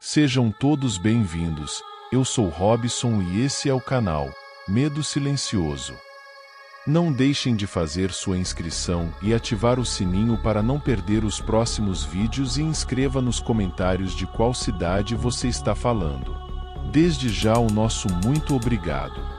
Sejam todos bem-vindos, eu sou Robson e esse é o canal Medo Silencioso. Não deixem de fazer sua inscrição e ativar o sininho para não perder os próximos vídeos e inscreva nos comentários de qual cidade você está falando. Desde já o nosso muito obrigado.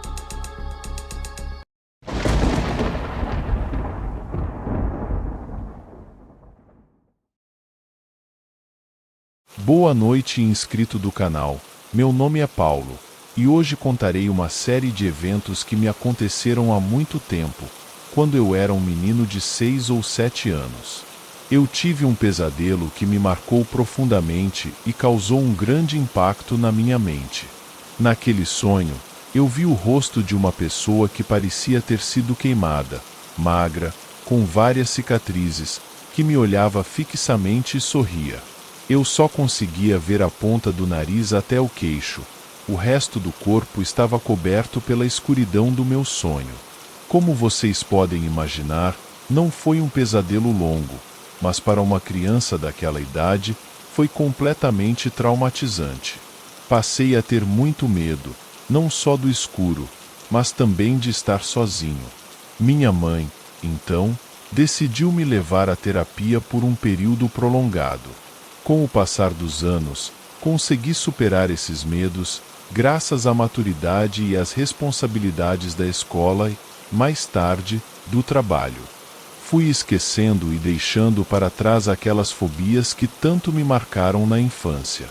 Boa noite, inscrito do canal. Meu nome é Paulo, e hoje contarei uma série de eventos que me aconteceram há muito tempo, quando eu era um menino de 6 ou 7 anos. Eu tive um pesadelo que me marcou profundamente e causou um grande impacto na minha mente. Naquele sonho, eu vi o rosto de uma pessoa que parecia ter sido queimada, magra, com várias cicatrizes, que me olhava fixamente e sorria. Eu só conseguia ver a ponta do nariz até o queixo. O resto do corpo estava coberto pela escuridão do meu sonho. Como vocês podem imaginar, não foi um pesadelo longo, mas para uma criança daquela idade, foi completamente traumatizante. Passei a ter muito medo, não só do escuro, mas também de estar sozinho. Minha mãe, então, decidiu me levar à terapia por um período prolongado. Com o passar dos anos, consegui superar esses medos, graças à maturidade e às responsabilidades da escola e, mais tarde, do trabalho. Fui esquecendo e deixando para trás aquelas fobias que tanto me marcaram na infância.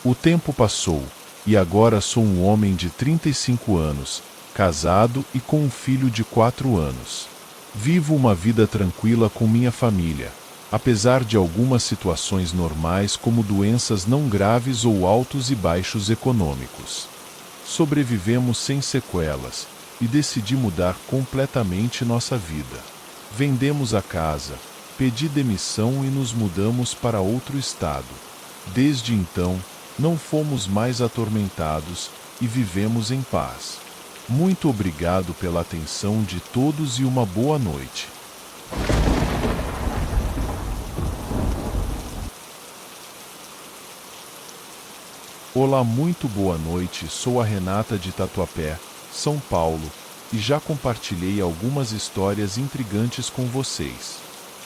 O tempo passou, e agora sou um homem de 35 anos, casado e com um filho de 4 anos. Vivo uma vida tranquila com minha família, apesar de algumas situações normais como doenças não graves ou altos e baixos econômicos. Sobrevivemos sem sequelas, e decidi mudar completamente nossa vida. Vendemos a casa, pedi demissão e nos mudamos para outro estado. Desde então, não fomos mais atormentados e vivemos em paz. Muito obrigado pela atenção de todos e uma boa noite. Olá, muito boa noite, sou a Renata de Tatuapé, São Paulo, e já compartilhei algumas histórias intrigantes com vocês.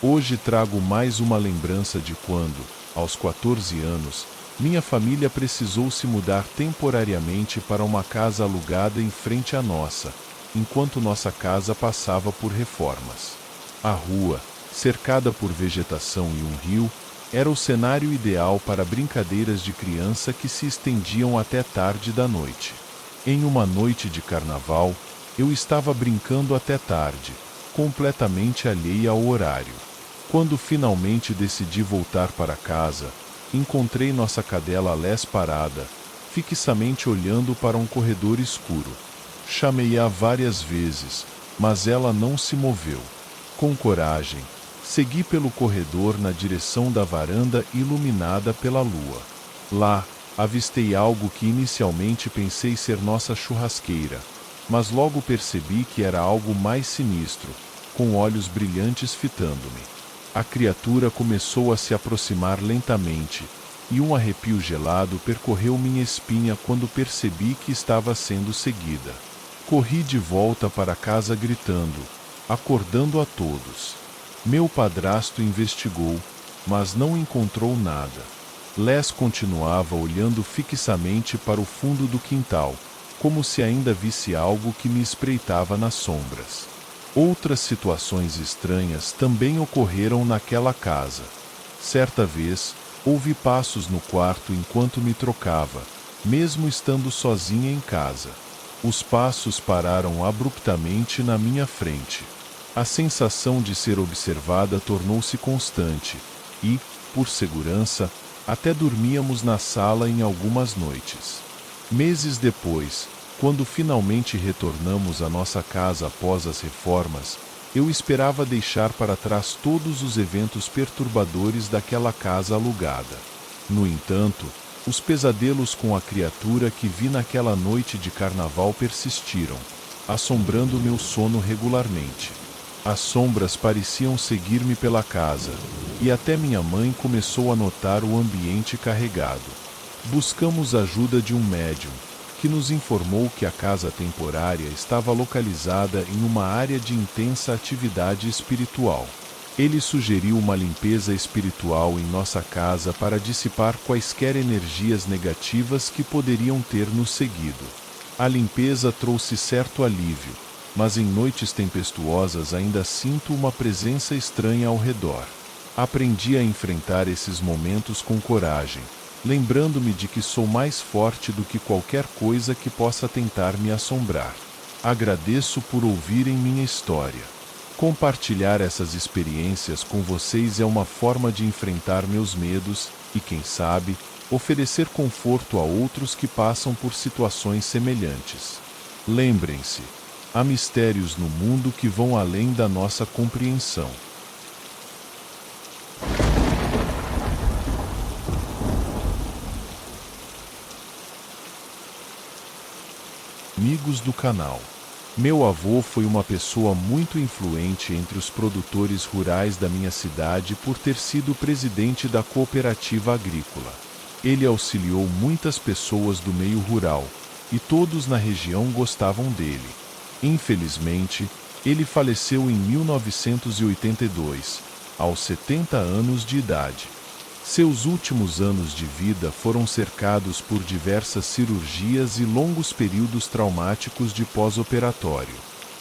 Hoje trago mais uma lembrança de quando, aos 14 anos, minha família precisou se mudar temporariamente para uma casa alugada em frente à nossa, enquanto nossa casa passava por reformas. A rua, cercada por vegetação e um rio, era o cenário ideal para brincadeiras de criança que se estendiam até tarde da noite. Em uma noite de carnaval, eu estava brincando até tarde, completamente alheia ao horário. Quando finalmente decidi voltar para casa, encontrei nossa cadela Les parada, fixamente olhando para um corredor escuro. Chamei-a várias vezes, mas ela não se moveu. Com coragem, segui pelo corredor na direção da varanda iluminada pela lua. Lá, avistei algo que inicialmente pensei ser nossa churrasqueira, mas logo percebi que era algo mais sinistro, com olhos brilhantes fitando-me. A criatura começou a se aproximar lentamente, e um arrepio gelado percorreu minha espinha quando percebi que estava sendo seguida. Corri de volta para casa gritando, acordando a todos. Meu padrasto investigou, mas não encontrou nada. Les continuava olhando fixamente para o fundo do quintal, como se ainda visse algo que me espreitava nas sombras. Outras situações estranhas também ocorreram naquela casa. Certa vez, ouvi passos no quarto enquanto me trocava, mesmo estando sozinha em casa. Os passos pararam abruptamente na minha frente. A sensação de ser observada tornou-se constante, e, por segurança, até dormíamos na sala em algumas noites. Meses depois, quando finalmente retornamos à nossa casa após as reformas, eu esperava deixar para trás todos os eventos perturbadores daquela casa alugada. No entanto, os pesadelos com a criatura que vi naquela noite de carnaval persistiram, assombrando meu sono regularmente. As sombras pareciam seguir-me pela casa, e até minha mãe começou a notar o ambiente carregado. Buscamos a ajuda de um médium, que nos informou que a casa temporária estava localizada em uma área de intensa atividade espiritual. Ele sugeriu uma limpeza espiritual em nossa casa para dissipar quaisquer energias negativas que poderiam ter nos seguido. A limpeza trouxe certo alívio, mas em noites tempestuosas ainda sinto uma presença estranha ao redor. Aprendi a enfrentar esses momentos com coragem, lembrando-me de que sou mais forte do que qualquer coisa que possa tentar me assombrar. Agradeço por ouvirem minha história. Compartilhar essas experiências com vocês é uma forma de enfrentar meus medos e, quem sabe, oferecer conforto a outros que passam por situações semelhantes. Lembrem-se, há mistérios no mundo que vão além da nossa compreensão. Amigos do canal. Meu avô foi uma pessoa muito influente entre os produtores rurais da minha cidade por ter sido presidente da cooperativa agrícola. Ele auxiliou muitas pessoas do meio rural, e todos na região gostavam dele. Infelizmente, ele faleceu em 1982, aos 70 anos de idade. Seus últimos anos de vida foram cercados por diversas cirurgias e longos períodos traumáticos de pós-operatório.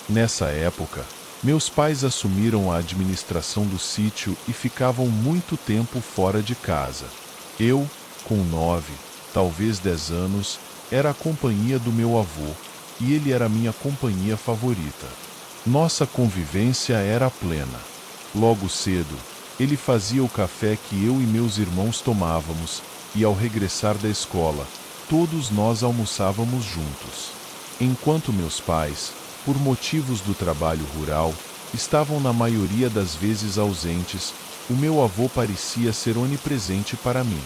Nessa época, meus pais assumiram a administração do sítio e ficavam muito tempo fora de casa. Eu, com 9, talvez 10 anos, era a companhia do meu avô, e ele era minha companhia favorita. Nossa convivência era plena. Logo cedo, ele fazia o café que eu e meus irmãos tomávamos, e ao regressar da escola, todos nós almoçávamos juntos. Enquanto meus pais, por motivos do trabalho rural, estavam na maioria das vezes ausentes, o meu avô parecia ser onipresente para mim.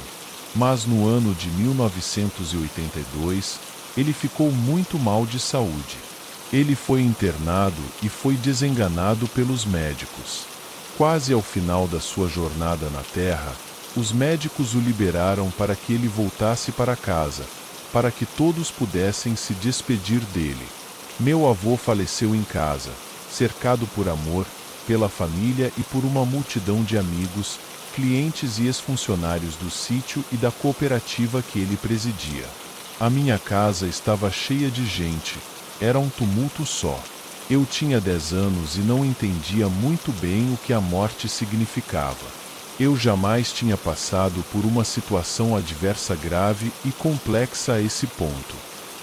Mas no ano de 1982, ele ficou muito mal de saúde. Ele foi internado e foi desenganado pelos médicos. Quase ao final da sua jornada na Terra, os médicos o liberaram para que ele voltasse para casa, para que todos pudessem se despedir dele. Meu avô faleceu em casa, cercado por amor, pela família e por uma multidão de amigos, clientes e ex-funcionários do sítio e da cooperativa que ele presidia. A minha casa estava cheia de gente, era um tumulto só. Eu tinha 10 anos e não entendia muito bem o que a morte significava. Eu jamais tinha passado por uma situação adversa grave e complexa a esse ponto.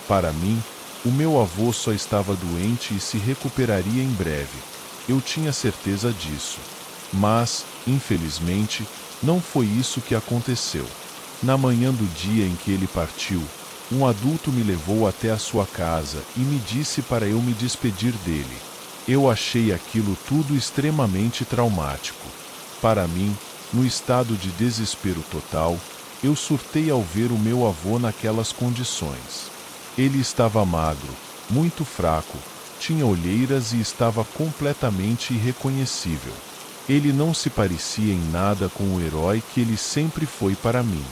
Para mim, o meu avô só estava doente e se recuperaria em breve. Eu tinha certeza disso. Mas, infelizmente, não foi isso que aconteceu. Na manhã do dia em que ele partiu, um adulto me levou até a sua casa e me disse para eu me despedir dele. Eu achei aquilo tudo extremamente traumático. Para mim, no estado de desespero total, eu surtei ao ver o meu avô naquelas condições. Ele estava magro, muito fraco, tinha olheiras e estava completamente irreconhecível. Ele não se parecia em nada com o herói que ele sempre foi para mim.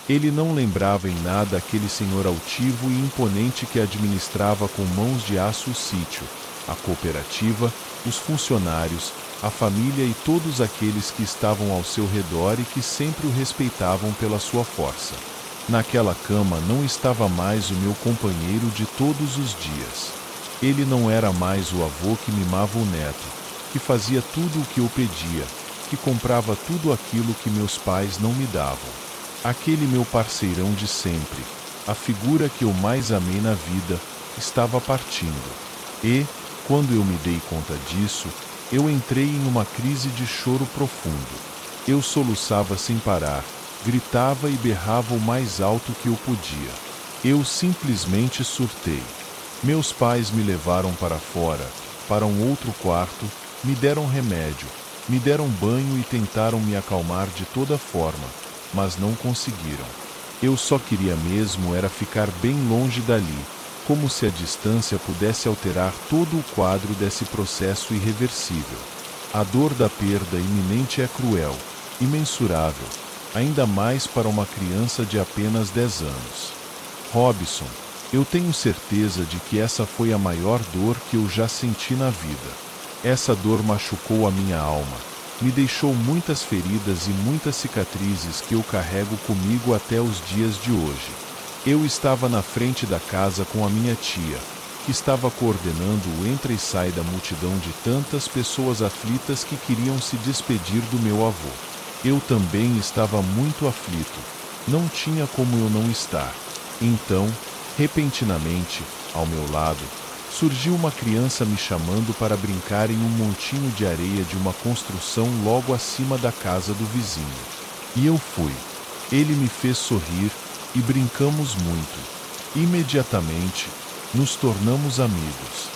Ele não lembrava em nada aquele senhor altivo e imponente que administrava com mãos de aço o sítio, a cooperativa, os funcionários, a família e todos aqueles que estavam ao seu redor e que sempre o respeitavam pela sua força. Naquela cama não estava mais o meu companheiro de todos os dias. Ele não era mais o avô que mimava o neto, que fazia tudo o que eu pedia, que comprava tudo aquilo que meus pais não me davam. Aquele meu parceirão de sempre, a figura que eu mais amei na vida, estava partindo. E, quando eu me dei conta disso, eu entrei em uma crise de choro profundo. Eu soluçava sem parar, gritava e berrava o mais alto que eu podia. Eu simplesmente surtei. Meus pais me levaram para fora, para um outro quarto, me deram remédio, me deram banho e tentaram me acalmar de toda forma, mas não conseguiram. Eu só queria mesmo era ficar bem longe dali, como se a distância pudesse alterar todo o quadro desse processo irreversível. A dor da perda iminente é cruel, imensurável, ainda mais para uma criança de apenas 10 anos. Robson, eu tenho certeza de que essa foi a maior dor que eu já senti na vida. Essa dor machucou a minha alma, me deixou muitas feridas e muitas cicatrizes que eu carrego comigo até os dias de hoje. Eu estava na frente da casa com a minha tia, que estava coordenando o entra e sai da multidão de tantas pessoas aflitas que queriam se despedir do meu avô. Eu também estava muito aflito, não tinha como eu não estar. Então, repentinamente, ao meu lado, surgiu uma criança me chamando para brincar em um montinho de areia de uma construção logo acima da casa do vizinho. E eu fui. Ele me fez sorrir e brincamos muito. Imediatamente, nos tornamos amigos.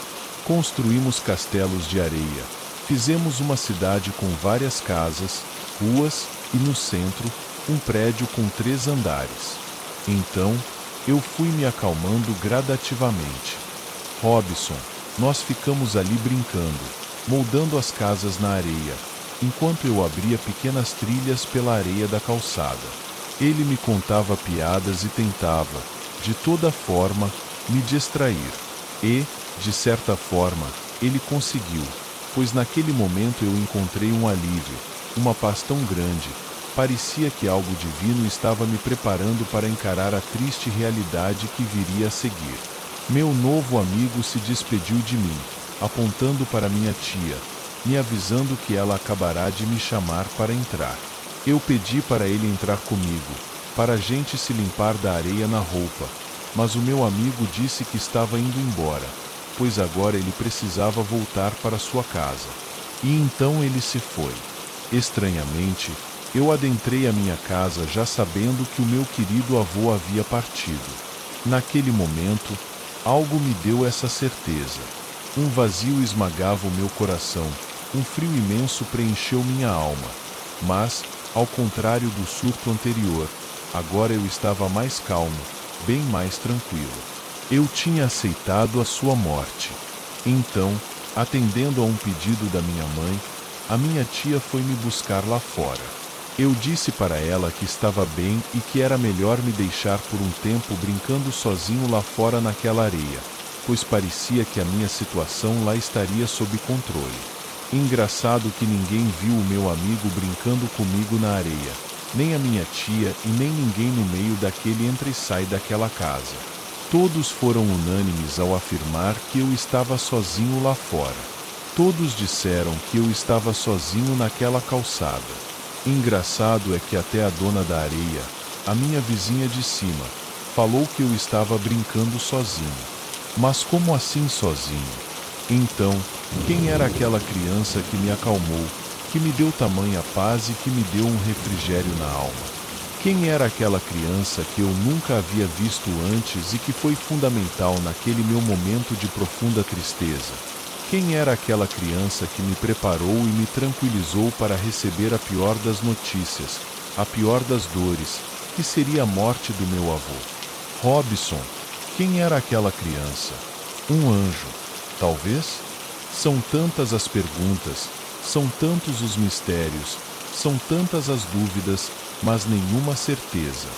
Construímos castelos de areia, fizemos uma cidade com várias casas, ruas e, no centro, um prédio com 3 andares. Então, eu fui me acalmando gradativamente. Robson, nós ficamos ali brincando, moldando as casas na areia, enquanto eu abria pequenas trilhas pela areia da calçada. Ele me contava piadas e tentava, de toda forma, me distrair. E, de certa forma, ele conseguiu, pois naquele momento eu encontrei um alívio, uma paz tão grande. Parecia que algo divino estava me preparando para encarar a triste realidade que viria a seguir. Meu novo amigo se despediu de mim, apontando para minha tia, me avisando que ela acabará de me chamar para entrar. Eu pedi para ele entrar comigo, para a gente se limpar da areia na roupa, mas o meu amigo disse que estava indo embora, pois agora ele precisava voltar para sua casa. E então ele se foi. Estranhamente, eu adentrei a minha casa já sabendo que o meu querido avô havia partido. Naquele momento, algo me deu essa certeza. Um vazio esmagava o meu coração, um frio imenso preencheu minha alma. Mas, ao contrário do surto anterior, agora eu estava mais calmo, bem mais tranquilo. Eu tinha aceitado a sua morte. Então, atendendo a um pedido da minha mãe, a minha tia foi me buscar lá fora. Eu disse para ela que estava bem e que era melhor me deixar por um tempo brincando sozinho lá fora naquela areia, pois parecia que a minha situação lá estaria sob controle. Engraçado que ninguém viu o meu amigo brincando comigo na areia, nem a minha tia e nem ninguém no meio daquele entra e sai daquela casa. Todos foram unânimes ao afirmar que eu estava sozinho lá fora. Todos disseram que eu estava sozinho naquela calçada. Engraçado é que até a dona da areia, a minha vizinha de cima, falou que eu estava brincando sozinho. Mas como assim sozinho? Então, quem era aquela criança que me acalmou, que me deu tamanha paz e que me deu um refrigério na alma? Quem era aquela criança que eu nunca havia visto antes e que foi fundamental naquele meu momento de profunda tristeza? Quem era aquela criança que me preparou e me tranquilizou para receber a pior das notícias, a pior das dores, que seria a morte do meu avô? Robson, quem era aquela criança? Um anjo, talvez? São tantas as perguntas, são tantos os mistérios, são tantas as dúvidas, mas nenhuma certeza.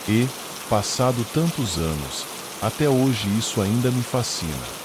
E, passado tantos anos, até hoje isso ainda me fascina.